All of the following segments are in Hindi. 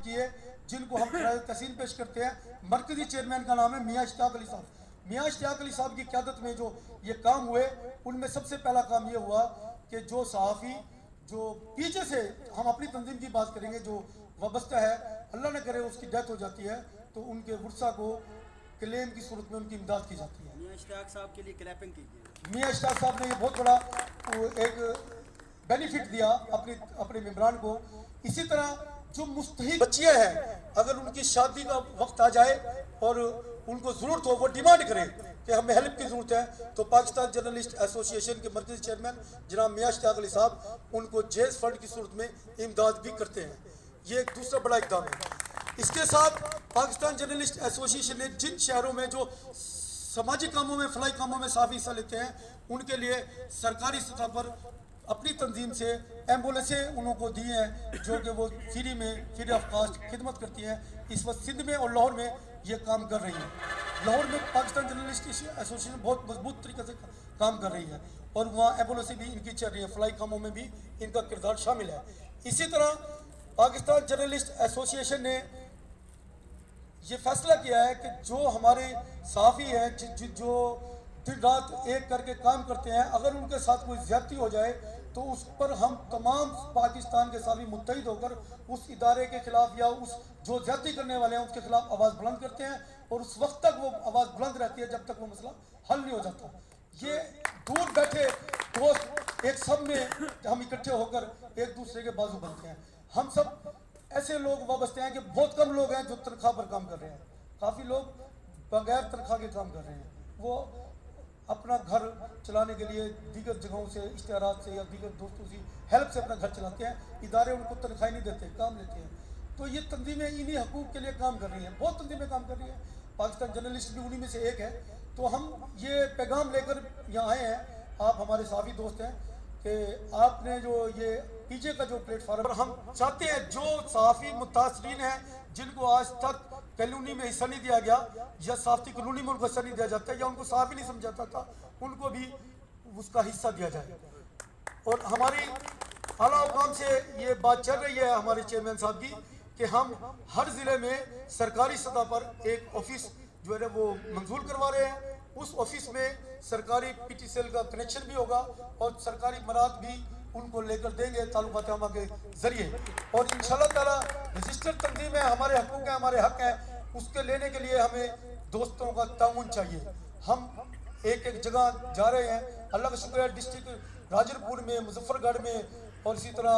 किए, जिनको हम तहसील पेश करते हैं। मरकजी चेयरमैन का नाम है मियाँ इश्तियाक अली साहब। मियाँ इश्तियाक अली साहब की क़यादत में जो ये काम हुए, उनमें सबसे पहला काम ये हुआ कि जो सहाफ़ी जो पीछे से, हम अपनी तंजीम की बात करेंगे, जो वाबस्ता है, अल्लाह न करे उसकी डेथ हो जाती है तो उनके वर्सा को क्लेम की सूरत में उनकी इमदाद की जाती है। मियाँ इश्तियाक साहब के लिए क्लैपिंग कीजिए। मियाँ इश्तियाक साहब ने ये बहुत बड़ा एक बेनिफिट दिया अपने मेम्बरान को। इसी तरह जो मुस्तहिक बच्चियाँ हैं, अगर उनकी शादी का वक्त आ जाए और उनको ज़रूरत हो, वो डिमांड करें कि हमें हेल्प की ज़रूरत है, तो पाकिस्तान जर्नलिस्ट एसोसिएशन के मरकज़ी चेयरमैन जनाब मियाँ इश्तियाक अली साहब उनको जेज़ फंड की सूरत में इमदाद भी करते हैं। ये एक दूसरा बड़ा इक़दाम है। इसके साथ पाकिस्तान जर्नलिस्ट एसोसिएशन ने जिन शहरों में जो सामाजिक कामों में, फलाई कामों में साफ़ हिस्सा लेते हैं, उनके लिए सरकारी सतह पर अपनी तंजीम से एम्बुलेंसें उन लोगों को दी हैं, जो कि वो फ्री ऑफ कास्ट खिदमत करती हैं। इस वक्त सिंध में और लाहौर में ये काम कर रही है। लाहौर में पाकिस्तान जर्नलिस्ट एसोसिएशन बहुत मजबूत तरीके से काम कर रही है और वहाँ एम्बुलेंसें भी इनकी चल रही है, फलाई कामों में भी इनका किरदार शामिल है। इसी तरह पाकिस्तान जर्नलिस्ट एसोसिएशन ने ये फैसला किया है कि जो हमारे सहाफ़ी हैं जो दिन रात एक करके काम करते हैं, अगर उनके साथ कोई ज्यादती हो जाए तो उस पर हम तमाम पाकिस्तान के सहाफ़ी मुत्तहिद होकर उस इदारे के खिलाफ या उस जो ज्यादती करने वाले हैं उसके खिलाफ आवाज़ बुलंद करते हैं और उस वक्त तक वो आवाज़ बुलंद रहती है जब तक वो मसला हल नहीं हो जाता। ये दूर बैठे दोस्त एक सब में हम इकट्ठे होकर एक दूसरे के बाजू बनते हैं। हम सब ऐसे लोग वाबस्ते हैं कि बहुत कम लोग हैं जो तनख्वाह पर काम कर रहे हैं, काफ़ी लोग बगैर तनख्वाह के काम कर रहे हैं। वो अपना घर चलाने के लिए दीगर जगहों से, इश्तिहारात से या दीगर दोस्तों की हेल्प से अपना घर चलाते हैं। इदारे उनको तनख्वाह नहीं देते, काम लेते हैं। तो ये तंजीमें इन्हीं हकूक़ के लिए काम कर रही हैं, बहुत तंजीमें काम कर रही हैं। पाकिस्तान जर्नलिस्ट भी उन्हीं में से एक है। तो हम ये पैगाम लेकर यहाँ आए हैं, आप हमारे सहाफ़ी दोस्त हैं, कि आपने जो ये पीछे का जो प्लेटफार्म, हम चाहते हैं जो सहाफ़ी मुतासरीन हैं जिनको आज तक कॉलोनी में हिस्सा नहीं दिया गया या सहाफ़ती कॉलोनी में उनको हिस्सा नहीं दिया जाता या उनको सहाफ़ी नहीं समझाता था, उनको भी उसका हिस्सा दिया जाए। और हमारी आला हुकाम से ये बात चल रही है हमारे चेयरमैन साहब की कि हम हर ज़िले में सरकारी सतह पर एक ऑफिस जो है वो मंजूर करवा रहे हैं। उस ऑफिस में सरकारी PTCL का कनेक्शन भी होगा और सरकारी मराद भी उनको लेकर देंगे ताल्लुकात आमा के जरिए। और इंशाल्लाह ताला रजिस्टर तंजीम है, हमारे हकूक़ हैं, हमारे हक हैं, उसके लेने के लिए हमें दोस्तों का ताउन चाहिए। हम एक एक जगह जा रहे हैं, अल्लाह का शुक्र है डिस्ट्रिक्ट राजरपुर में, मुजफ्फरगढ़ में और इसी तरह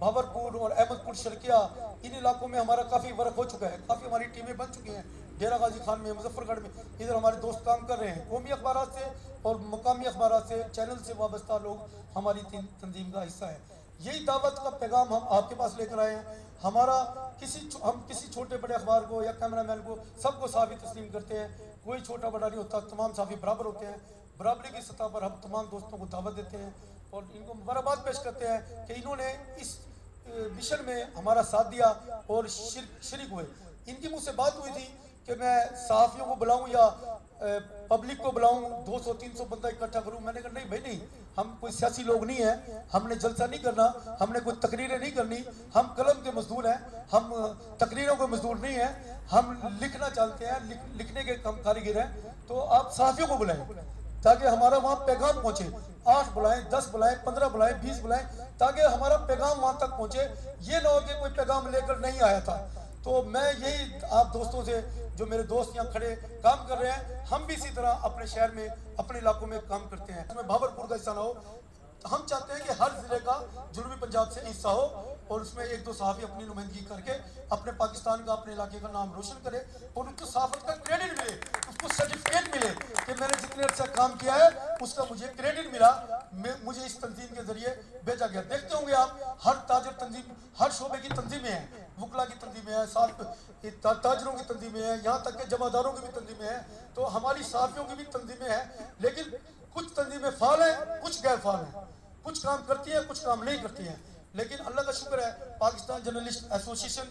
भावरपुर और अहमदपुर शर्किया, इन इलाकों में हमारा काफ़ी वर्क हो चुका है, काफ़ी हमारी टीमें बन चुकी हैं। डेरा गाजी खान में, मुजफ्फरगढ़ में, इधर हमारे दोस्त काम कर रहे हैं। कौमी अखबार से और मकामी अखबार से, चैनल से वाबस्ता लोग हमारी तंजीम का हिस्सा है। यही दावत का पैगाम हम आपके पास लेकर आए हैं। हम किसी छोटे बड़े अखबार को या कैमरामैन को सबको सहाफ़ी तस्लीम करते हैं, कोई छोटा बड़ा नहीं होता, तमाम सहाफ़ी बराबर होते हैं। बराबरी की सतह पर हम तमाम दोस्तों को दावत देते हैं और इनको मुबारकबाद पेश करते हैं कि इन्होंने इस मिशन में हमारा साथ दिया और शरीक हुए। इनकी मुझसे बात हुई थी कि मैं सहाफ़ियों को बुलाऊं या पब्लिक को बुलाऊं, 200-300 बंदा इकट्ठा करूं। मैंने कहा नहीं भाई नहीं, हम कोई सियासी लोग नहीं हैं, हमने जलसा नहीं करना, हमने कोई तकरीरें नहीं करनी, हम कलम के मजदूर हैं, हम तकरीरों के मजदूर नहीं हैं, हम लिखना चाहते हैं, लिखने के कम कारीगर हैं। तो आप सहाफ़ियों को बुलाएं ताकि हमारा वहाँ पैगाम पहुँचे। 8 बुलाएं, 10 बुलाएं, 15 बुलाएं, 20 बुलाएं, ताकि हमारा पैगाम वहाँ तक पहुँचे। ये ना हो कि कोई पैगाम लेकर नहीं आया था। तो मैं यही आप दोस्तों से, जो मेरे दोस्त यहाँ खड़े काम कर रहे हैं, हम भी इसी तरह अपने शहर में, अपने इलाकों में काम करते हैं। उसमें भावरपुर का हिस्सा ना हो, तो हम चाहते हैं कि हर जिले का जनूबी पंजाब से हिस्सा हो और उसमें 1-2 सहाफ़ी अपनी नुमाइंदगी करके अपने पाकिस्तान का, अपने इलाके का नाम रोशन करे और उसको सहाफ़त का क्रेडिट मिले, उसको सर्टिफिकेट मिले कि मैंने जितने अर्सा काम किया है उसका मुझे क्रेडिट मिला, मुझे इस तंजीम के जरिए भेजा गया। देखते होंगे आप, हर ताजर तंजीम, हर शोबे की तंजीमें हैं, वकला की तंजीमें हैं, साथ ताजरों की तंजीमें हैं, यहाँ तक कि जमादारों की भी तंजीमें हैं। तो हमारी सहाफ़ियों की भी तंजीमें हैं, लेकिन कुछ तंजीमें फाल हैं, कुछ गैर फाल हैं, कुछ काम करती है, कुछ काम नहीं करती है। लेकिन अल्लाह का शुक्र है पाकिस्तान जर्नलिस्ट एसोसिएशन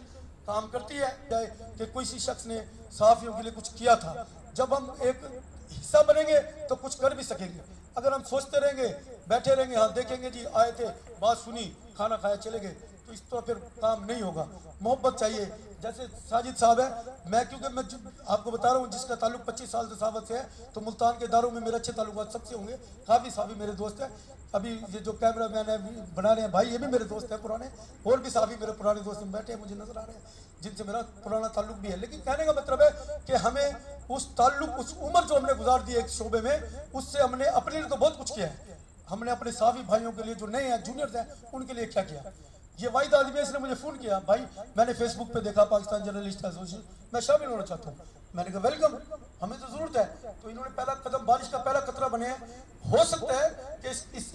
काम करती है कि किसी शख्स ने सहाफ़ियों के लिए कुछ किया था। जब हम एक हिस्सा बनेंगे तो कुछ कर भी सकेंगे। अगर हम सोचते रहेंगे, बैठे रहेंगे, हाँ देखेंगे जी आए थे, बात सुनी, खाना खाया चले गए, तो इस तरह फिर काम नहीं होगा। मोहब्बत चाहिए। जैसे साजिद साहब है, मैं क्योंकि मैं आपको बता रहा हूँ जिसका ताल्लुक 25 साल से सावत से है, तो मुल्तान के दारों में मेरे अच्छे ताल्लुकात सबसे होंगे। काफ़ी साफी मेरे दोस्त हैं। अभी ये जो कैमरा मैन है बना रहे हैं भाई, ये भी मेरे दोस्त हैं पुराने, और भी साफी मेरे पुराने दोस्त बैठे हैं मुझे नजर आ रहे हैं जिनसे मेरा पुराना ताल्लुक भी है। लेकिन कहने का मतलब है कि हमें उस ताल्लुक, उस उम्र जो हमने गुजार दी है एक शोबे में, उससे हमने अपने लिए तो बहुत कुछ किया है। हमने अपने साफी भाइयों के लिए जो नए हैं, जूनियर्स हैं, उनके लिए क्या किया। ये वाहिद आदमी है, इसने मुझे फ़ोन किया, भाई मैंने फेसबुक पे देखा पाकिस्तान जर्नलिस्ट एसोसिएशन, मैं शामिल होना चाहता हूँ। मैंने कहा वेलकम, हमें तो ज़रूरत है। तो इन्होंने पहला कदम, बारिश का पहला कतरा बने हैं। हो सकता है कि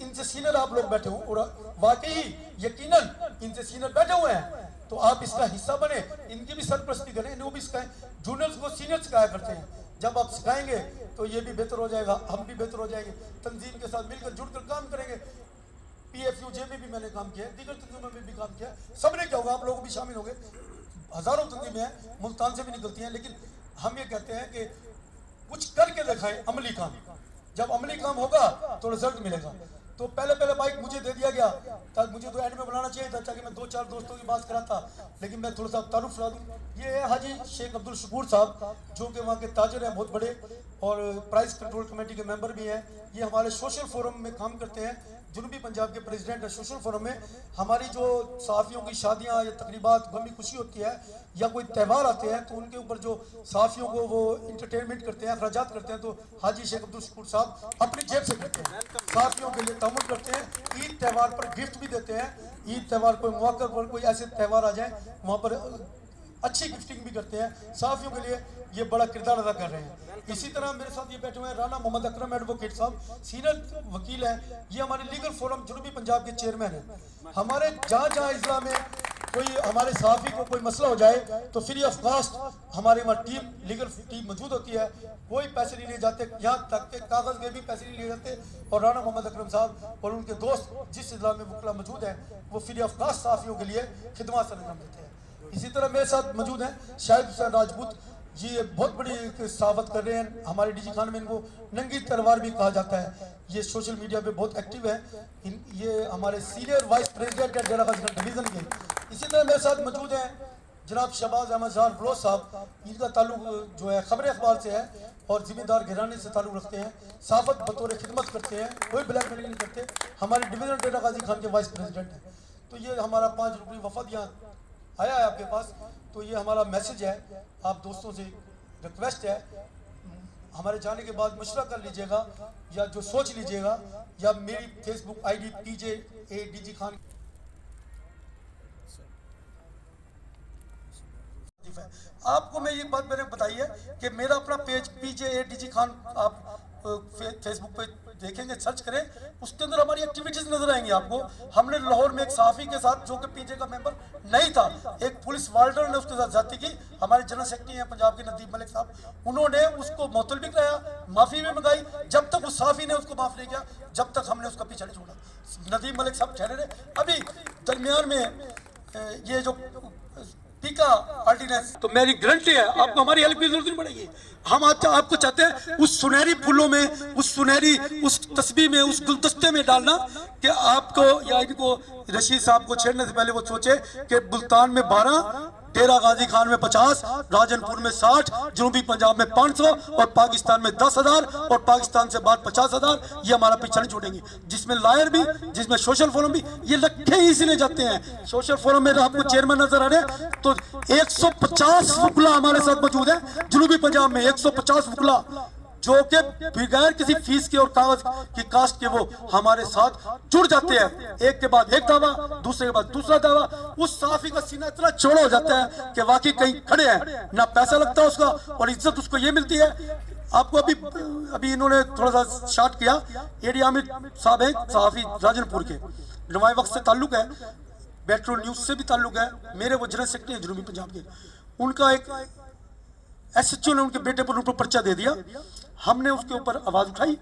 इनसे सीनियर आप लोग बैठे हों, और वाकई यकीनन इनसे सीनियर बैठे हुए हैं, तो आप इसका हिस्सा बने, इनकी भी सरपरस्ती करें, इन्हें भी सिखाएं। जूनियर्स को सीनियर सिखाया करते हैं, जब आप सिखाएंगे तो ये भी बेहतर हो जाएगा, हम भी बेहतर हो जाएंगे। तंजीम के साथ मिलकर जुड़कर काम करेंगे। PFUJ में भी मैंने काम किया है, दीगर तंजीमों में भी काम किया है। सबने क्या होगा, आप लोग भी शामिल होंगे। हजारों तंजीमें हैं, मुल्तान से भी निकलती हैं, लेकिन हम ये कहते हैं कि कुछ करके दिखाएं, अमली काम। जब अमली काम होगा तो रिजल्ट मिलेगा। तो पहले माइक मुझे दे दिया गया, ताकि मुझे तो एंड में बनाना चाहिए था, ताकि मैं 2-4 दोस्तों की बात कराता, लेकिन मैं थोड़ा सा तारुफ सुना दूँ। ये है हाजी शेख अब्दुल शकूर साहब, जो कि वहाँ के ताजर हैं बहुत बड़े, और प्राइस कंट्रोल कमेटी के मेंबर भी हैं। ये हमारे सोशल फोरम में काम करते हैं, जनूबी पंजाब के प्रेसिडेंट है सोशल फोरम में। हमारी जो सहाफ़ियों की शादियाँ या तकरीबात, गमी खुशी होती है, या कोई त्यौहार आते हैं, तो उनके ऊपर जो सहाफ़ियों को वो इंटरटेनमेंट करते हैं, अखराजात करते हैं, तो हाजी शेख अब्दुल शकूर साहब अपनी जेब से करते हैं, सहाफ़ियों के लिए तामुल करते हैं। ईद त्यौहार पर गिफ्ट भी देते हैं। ईद त्यौहार कोई मौके पर कोई ऐसे त्यौहार आ जाए, वहाँ पर अच्छी गिफ्टिंग भी करते हैं। सहाफ़ियों के लिए ये बड़ा किरदार अदा कर रहे हैं। इसी तरह मेरे साथ ये बैठे हुए हैं राना मोहम्मद अकरम एडवोकेट साहब, सीनियर वकील हैं। ये हमारे लीगल फोरम जनूबी पंजाब के चेयरमैन हैं। हमारे जहाँ इजला में कोई हमारे सहाफ़ी को कोई मसला हो जाए, तो फ्री ऑफ कास्ट हमारे वहाँ टीम, लीगल टीम मौजूद होती है। कोई पैसे नहीं लिए जाते, यहाँ तक के कागज़ के भी पैसे नहीं लिए जाते। और राना मोहम्मद अकरम साहब और उनके दोस्त जिस इजला में वकला मौजूद हैं, वो फ्री ऑफ कास्ट सहाफ़ियों के लिए खिदमत से अंजाम देते हैं। इसी तरह मेरे साथ मौजूद हैं शाहिद हुसैन राजपूत जी, ये बहुत बड़ी सावत कर रहे हैं। हमारे डीजी खान में इनको नंगी तलवार भी कहा जाता है। ये सोशल मीडिया पे बहुत एक्टिव है। ये हमारे सीनियर वाइस प्रेसिडेंट है डेरा गाजी डिवीज़न के। इसी तरह मेरे साथ मौजूद हैं जनाब शहबाज अहमद ज़ाहर बलोच साहब। इनका ताल्लुक जो है खबर अखबार से है, और ज़िम्मेदार घराने से ताल्लुक रखते हैं। साफत बतौर खिदमत करते हैं, कोई ब्लैकमेलिंग नहीं करते। हमारे डिवीज़न डेरा गाजी खान के वाइस प्रेसिडेंट हैं। तो ये हमारा 5 रुपये वफद यहाँ आया है आपके पास। तो ये हमारा मैसेज है, आप दोस्तों से रिक्वेस्ट है, हमारे जाने के बाद मशवरा कर लीजिएगा, या जो सोच लीजिएगा, या मेरी फेसबुक ID PJA खान। आपको मैं ये बात मैंने बताई है कि मेरा अपना पेज PJA खान आप फेसबुक पे देखेंगे, सर्च करें, उसके अंदर हमारी एक्टिविटीज नजर आएंगी आपको। हमने लाहौर में एक सहाफ़ी के साथ, जो कि PJ का मेंबर नहीं था, एक पुलिस वार्डन ने उसके साथ जाती की। हमारे जनरल सेक्रेटरी हैं पंजाब के नदीम मलिक साहब, उन्होंने उसको मुअत्तल भी कराया, माफ़ी भी मंगाई। जब तक उस सहाफ़ी ने उसको माफ़ नहीं किया, जब तक हमने उसका पीछा नहीं छोड़ा। नदीम मलिक साहब ठहरे रहे। अभी दरमियान में ये जो टीका ऑर्डिनेंस, तो मेरी गारंटी है आपको हमारी हेल्प की जरूरत नहीं पड़ेगी। हम आपको चाहते हैं उस सुनहरी फूलों में, उस सुनहरी उस तस्बीह में, उस गुलदस्ते में डालना, कि आपको या इनको रशीद साहब को छेड़ने से पहले वो सोचे कि मुल्तान में 12, डेरा गाजी खान में 50, राजनपुर में 60, जनूबी पंजाब में 500, और पाकिस्तान में 10,000, और पाकिस्तान से बाहर 50,000। ये हमारा पीछा नहीं छोड़ेंगे। जिसमें लायर भी, जिसमें सोशल फोरम भी, ये लखे ही इसलिए जाते हैं। सोशल फोरम में आपको चेयरमैन नजर आ रहे हैं, तो 150 वकला हमारे साथ मौजूद है जनूबी पंजाब में। 150 वकला जो कि बगैर किसी फीस के और कागज की कास्ट के वो हमारे साथ जुड़ जाते हैं। एक के बाद एक दावा, दूसरे के बाद दूसरा दावा। उस सहाफ़ी का सीना इतना चौड़ा हो जाता है कि वाकई कहीं खड़े हैं, ना पैसा लगता है उसका, और इज्जत उसको ये मिलती है। आपको अभी इन्होंने थोड़ा सा शार्ट किया। एडी आमिर साहब हैं सहाफ़ी राजनपुर के, नवाए वक्त से ताल्लुक है, मेट्रो न्यूज़ से भी ताल्लुक है। मेरे वो जनरल सेक्रेटरी हैं जनूबी पंजाब के। उनका एक SHO ने उनके बेटे पर ऊपर पर्चा दे दिया। हमने उसके ऊपर आवाज़ उठाई।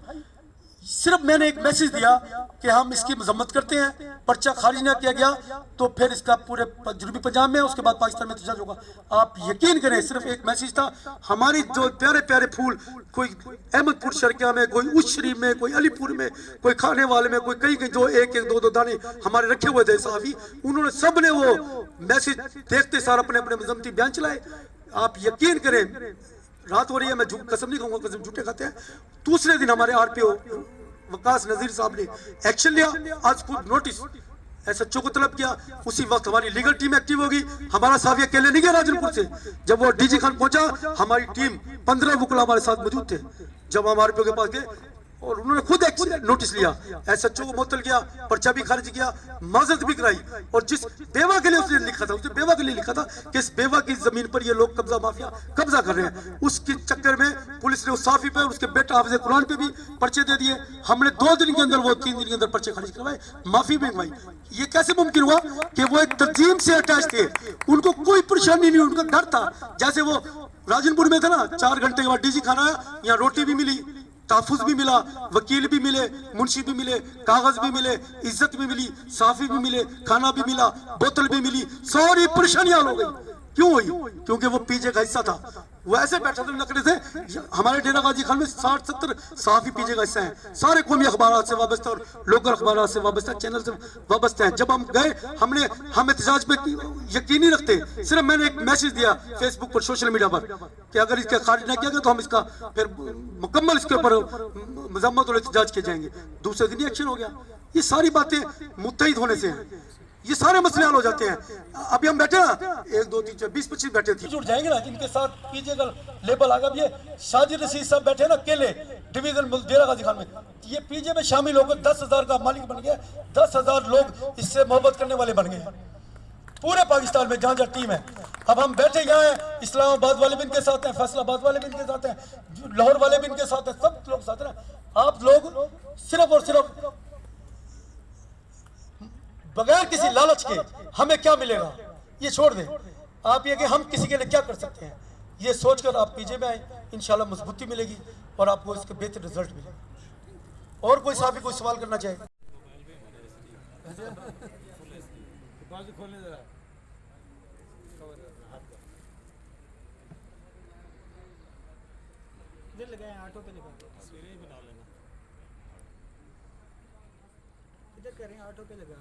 सिर्फ मैंने एक मैसेज दिया कि हम इसकी मजम्मत करते हैं, पर्चा खारिज ना किया गया तो फिर इसका पूरे जनूबी पंजाब में, उसके बाद पाकिस्तान में एहतजाज होगा। आप यकीन करें, सिर्फ एक मैसेज था। हमारी जो प्यारे प्यारे फूल, कोई अहमदपुर शर्किया में, कोई उस शरीफ में, कोई अलीपुर में, कोई खाने वाले में, कोई कहीं कहीं, जो एक एक दो दो दाने हमारे रखे हुए थे सहाफी, उन्होंने सब ने वो मैसेज देखते सार अपने अपने मजम्मती बयान चलाए। आप यकीन करें, रात हो रही है, मैं कसम नहीं कहूंगा, कसम झूठे खाते हैं। दूसरे दिन हमारे आरपीओ वकास नजीर साहब ने एक्शन लिया, आज खुद नोटिस एसएचओ को तलब किया। उसी वक्त हमारी लीगल टीम एक्टिव होगी। हमारा साफी अकेले नहीं गया राजनपुर से, जब वो डीजी खान पहुंचा हमारी टीम 15 वकील हमारे साथ मौजूद थे। जब हम आरपीओ के पास गए और उन्होंने खुद नोटिस लिया, एसएचओ को मुअत्तल किया, पर्चा भी खारिज किया, माजरत भी कराई। और जिस बेवा के लिए उसने लिखा था, उसने बेवा के लिए लिखा था कि इस बेवा की जमीन पर ये लोग कब्जा माफिया कब्जा कर रहे हैं, उसके चक्कर में पुलिस ने उस साफी पे और उसके बेटा हाफिज कुरान पे भी पर्चे दे दिए। हमने 2 दिन के अंदर, वो 3 दिन के अंदर पर्चे खारिज करवाए, माफी भी मंगवाई। ये कैसे मुमकिन हुआ कि वो एक तंजीम से अटैच थे, उनको कोई परेशानी नहीं, उनका डर था। जैसे वो राजनपुर में था ना, 4 घंटे के बाद डीजी खाना आया, यहाँ रोटी भी मिली, तहफुज भी मिला, वकील भी मिले, मुंशी भी मिले, कागज भी मिले, इज्जत भी मिली, साफी भी मिले, खाना भी मिला, बोतल भी मिली, सारी परेशानियां हो गई। क्यों हुई? क्योंकि वो पीजे का हिस्सा था। वो ऐसे बैठा था लकड़े से। हमारे डेरा गाजी खान में 60-70 साफी पीजे का हिस्सा है, सारे कौमी अखबार से वाबस्ता और लोकल अखबार से वाबस्ता, चैनल से वाबस्ता है। जब हम गए, हम एहतजाज पे यकीन नहीं रखते, सिर्फ मैंने एक मैसेज दिया फेसबुक पर, सोशल मीडिया पर, कि अगर इसका खारिज ना किया गया तो हम इसका फिर मुकम्मल इसके ऊपर मजम्मत और एहतजाज किए जाएंगे। दूसरे दिन ही एक्शन हो गया। ये सारी बातें मुत्तहिद होने से हैं, ये सारे मसले हल हो जाते हैं। अभी हम बैठे ना, 1 2 3 4 20-25 बैठे थे, जुड़ जाएंगे ना, जिनके साथ पीजे का लेबल आ गया। ये साजिद रशीद साहब बैठे ना केले डिवीजन डेरा गाजी खान में, ये पीजे में शामिल होकर 10,000 का मालिक बन गया। 10,000 लोग इससे मोहब्बत करने वाले बन गए पूरे पाकिस्तान में, जहाँ जहाँ टीम है। अब हम बैठे यहाँ हैं, इस्लामाबाद वाले भी इनके साथ हैं, फैसलाबाद वाले भी इनके साथ हैं, लाहौर वाले भी इनके साथ हैं, सब लोग साथ हैं। आप लोग सिर्फ और सिर्फ बगैर किसी लालच के हमें क्या मिलेगा ये छोड़ दें। आप ये कि हम किसी के लिए क्या कर सकते हैं, ये सोचकर आप पीजे में आए, इंशाल्लाह मजबूती मिलेगी और आपको इसके बेहतर रिजल्ट मिलेगा। और कोई साहब कोई सवाल करना चाहे? लगाए ऑटो पे लगा, तस्वीरें बना लेना, इधर करें, ऑटो पे लगा।